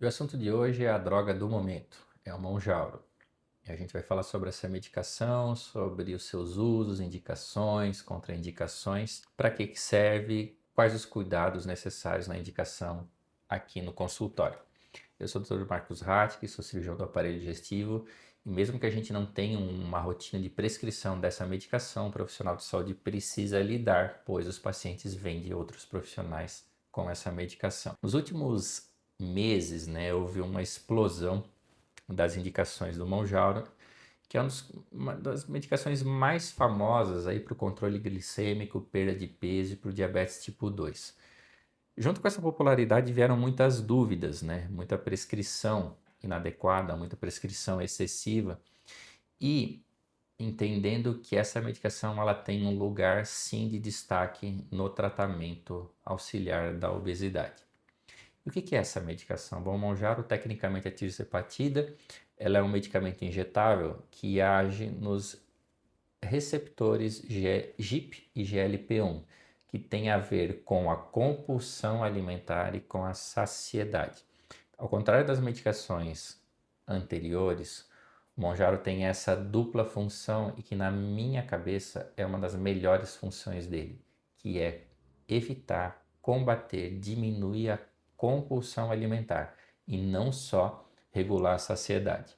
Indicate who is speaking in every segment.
Speaker 1: E o assunto de hoje é a droga do momento, é o Monjauro. E a gente vai falar sobre essa medicação, sobre os seus usos, indicações, contraindicações, para que serve, quais os cuidados necessários na indicação aqui no consultório. Eu sou o Dr. Marcos Hartke, sou cirurgião do aparelho digestivo e mesmo que a gente não tenha uma rotina de prescrição dessa medicação, o profissional de saúde precisa lidar, pois os pacientes vêm de outros profissionais com essa medicação. Nos últimos meses, houve uma explosão das indicações do Mounjaro, que é uma das medicações mais famosas aí para o controle glicêmico, perda de peso e para o diabetes tipo 2. Junto com essa popularidade vieram muitas dúvidas, muita prescrição inadequada, muita prescrição excessiva e entendendo que essa medicação ela tem um lugar sim de destaque no tratamento auxiliar da obesidade. E o que é essa medicação? Bom, o Mounjaro tecnicamente é tirzepatida, ela é um medicamento injetável que age nos receptores GIP e GLP-1, que tem a ver com a compulsão alimentar e com a saciedade. Ao contrário das medicações anteriores, o Mounjaro tem essa dupla função e que na minha cabeça é uma das melhores funções dele, que é evitar, combater, diminuir a compulsão alimentar e não só regular a saciedade.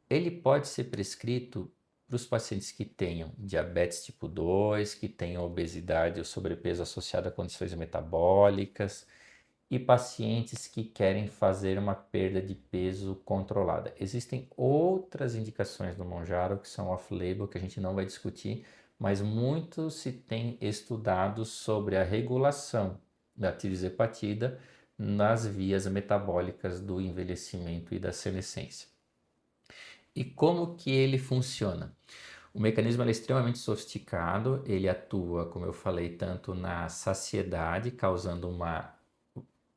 Speaker 1: Ele pode ser prescrito para os pacientes que tenham diabetes tipo 2, que tenham obesidade ou sobrepeso associado a condições metabólicas e pacientes que querem fazer uma perda de peso controlada. Existem outras indicações do Mounjaro que são off-label, que a gente não vai discutir, mas muito se tem estudado sobre a regulação da tirzepatida nas vias metabólicas do envelhecimento e da senescência. E como que ele funciona? O mecanismo é extremamente sofisticado, ele atua, como eu falei, tanto na saciedade, causando uma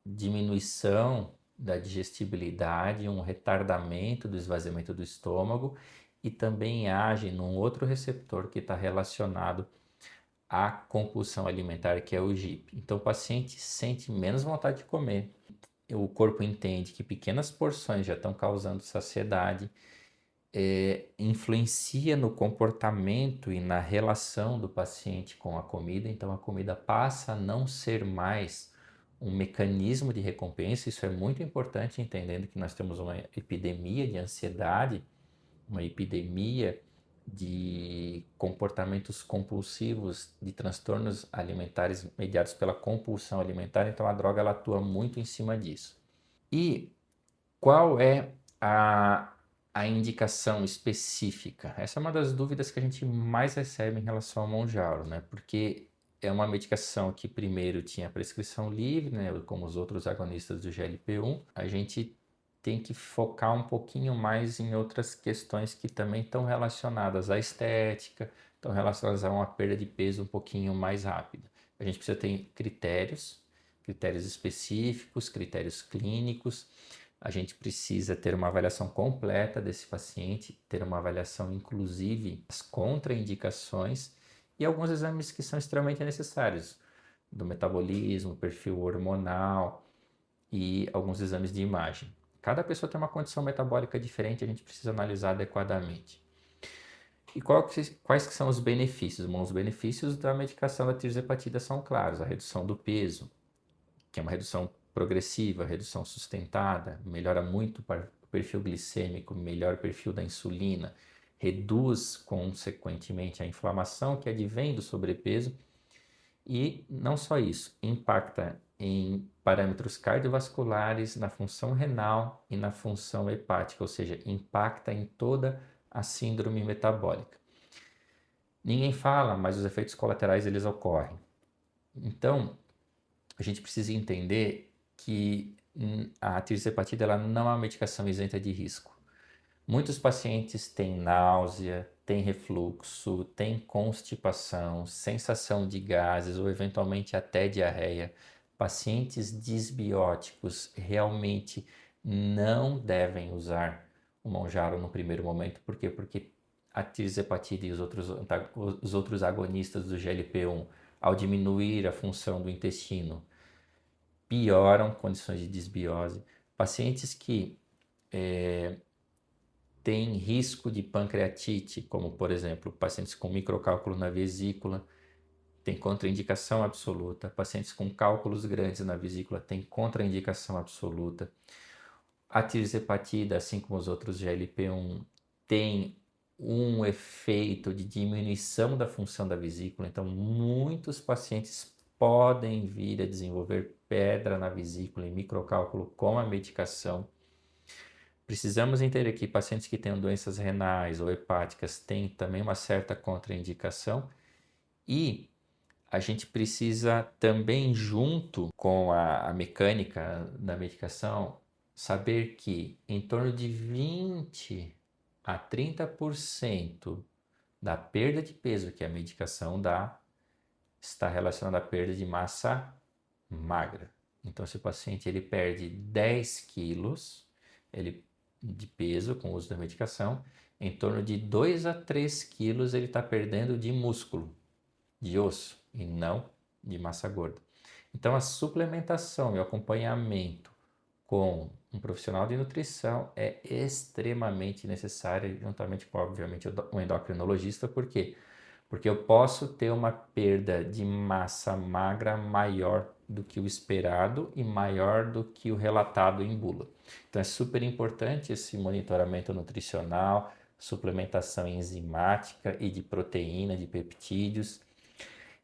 Speaker 1: diminuição da digestibilidade, um retardamento do esvaziamento do estômago e também age num outro receptor que está relacionado à compulsão alimentar, que é o GIP. Então o paciente sente menos vontade de comer, o corpo entende que pequenas porções já estão causando saciedade, influencia no comportamento e na relação do paciente com a comida, então a comida passa a não ser mais um mecanismo de recompensa. Isso é muito importante, entendendo que nós temos uma epidemia de ansiedade, uma epidemia de comportamentos compulsivos, de transtornos alimentares mediados pela compulsão alimentar, então a droga ela atua muito em cima disso. E qual é a indicação específica? Essa é uma das dúvidas que a gente mais recebe em relação ao Mounjaro, porque é uma medicação que primeiro tinha prescrição livre, como os outros agonistas do GLP-1. A gente tem que focar um pouquinho mais em outras questões que também estão relacionadas à estética, estão relacionadas a uma perda de peso um pouquinho mais rápida. A gente precisa ter critérios específicos, critérios clínicos. A gente precisa ter uma avaliação completa desse paciente, ter uma avaliação inclusive das contraindicações e alguns exames que são extremamente necessários, do metabolismo, perfil hormonal e alguns exames de imagem. Cada pessoa tem uma condição metabólica diferente, a gente precisa analisar adequadamente. E quais que são os benefícios? Bom, os benefícios da medicação da tirzepatida são claros: a redução do peso, que é uma redução progressiva, redução sustentada, melhora muito o perfil glicêmico, melhora o perfil da insulina, reduz consequentemente a inflamação que advém do sobrepeso e não só isso, impacta em parâmetros cardiovasculares, na função renal e na função hepática, ou seja, impacta em toda a síndrome metabólica. Ninguém fala, mas os efeitos colaterais eles ocorrem. Então, a gente precisa entender que a tirzepatida ela não é uma medicação isenta de risco. Muitos pacientes têm náusea, têm refluxo, têm constipação, sensação de gases ou eventualmente até diarreia. Pacientes disbióticos realmente não devem usar o Mounjaro no primeiro momento. Por quê? Porque a tirzepatida e os outros agonistas do GLP-1, ao diminuir a função do intestino, pioram condições de disbiose, Pacientes que têm risco de pancreatite, como por exemplo, pacientes com microcálculo na vesícula, tem contraindicação absoluta. Pacientes com cálculos grandes na vesícula têm contraindicação absoluta. A tirzepatida, assim como os outros GLP-1, tem um efeito de diminuição da função da vesícula, então muitos pacientes podem vir a desenvolver pedra na vesícula e microcálculo com a medicação. Precisamos entender que pacientes que tenham doenças renais ou hepáticas têm também uma certa contraindicação e a gente precisa também, junto com a mecânica da medicação, saber que em torno de 20 a 30% da perda de peso que a medicação dá está relacionada à perda de massa magra. Então, se o paciente ele perde 10 quilos de peso com o uso da medicação, em torno de 2 a 3 quilos ele está perdendo de músculo, de osso, e não de massa gorda. Então, a suplementação e o acompanhamento com um profissional de nutrição é extremamente necessário, juntamente com, obviamente, um endocrinologista. Por quê? Porque eu posso ter uma perda de massa magra maior do que o esperado e maior do que o relatado em bula. Então é super importante esse monitoramento nutricional, suplementação enzimática e de proteína, de peptídeos.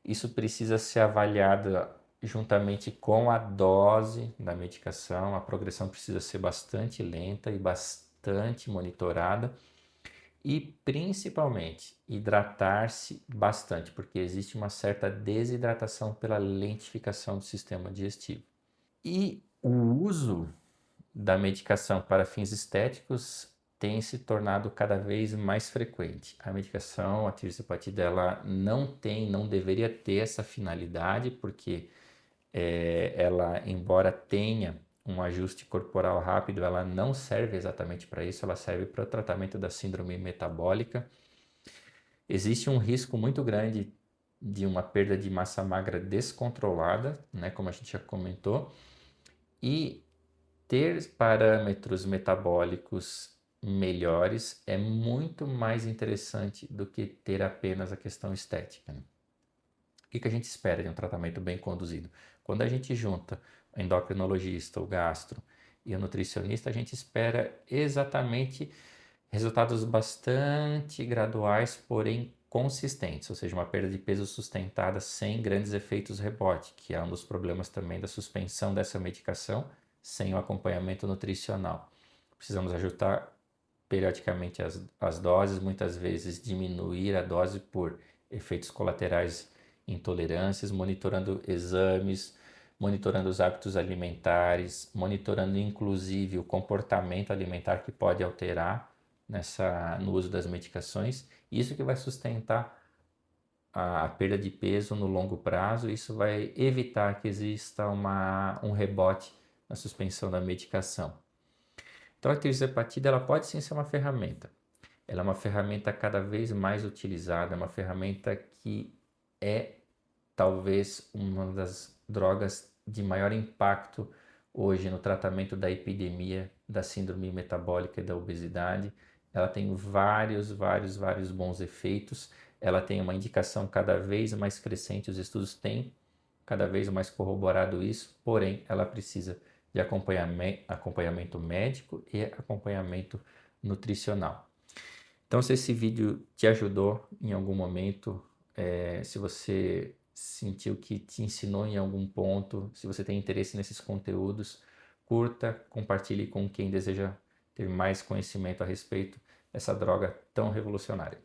Speaker 1: Isso precisa ser avaliado juntamente com a dose da medicação. A progressão precisa ser bastante lenta e bastante monitorada. E principalmente hidratar-se bastante, porque existe uma certa desidratação pela lentificação do sistema digestivo. E o uso da medicação para fins estéticos tem se tornado cada vez mais frequente. A medicação, a tirzepatida, ela não deveria ter essa finalidade, porque ela, embora tenha um ajuste corporal rápido, ela não serve exatamente para isso, ela serve para o tratamento da síndrome metabólica. Existe um risco muito grande de uma perda de massa magra descontrolada, né, como a gente já comentou, e ter parâmetros metabólicos melhores é muito mais interessante do que ter apenas a questão estética, né? O que a gente espera de um tratamento bem conduzido? Quando a gente junta o endocrinologista, o gastro e o nutricionista, a gente espera exatamente resultados bastante graduais, porém consistentes, ou seja, uma perda de peso sustentada sem grandes efeitos rebote, que é um dos problemas também da suspensão dessa medicação sem o acompanhamento nutricional. Precisamos ajustar periodicamente as doses, muitas vezes diminuir a dose por efeitos colaterais, intolerâncias, monitorando exames, monitorando os hábitos alimentares, monitorando inclusive o comportamento alimentar que pode alterar no uso das medicações. Isso que vai sustentar a perda de peso no longo prazo. Isso vai evitar que exista um rebote na suspensão da medicação. Então a tirzepatida ela pode sim ser uma ferramenta. Ela é uma ferramenta cada vez mais utilizada, é uma ferramenta que é talvez uma das drogas de maior impacto hoje no tratamento da epidemia da síndrome metabólica e da obesidade. Ela tem vários bons efeitos. Ela tem uma indicação cada vez mais crescente, os estudos têm cada vez mais corroborado isso, porém ela precisa de acompanhamento médico e acompanhamento nutricional. Então, se esse vídeo te ajudou em algum momento, se você sentiu que te ensinou em algum ponto, se você tem interesse nesses conteúdos, curta, compartilhe com quem deseja ter mais conhecimento a respeito dessa droga tão revolucionária.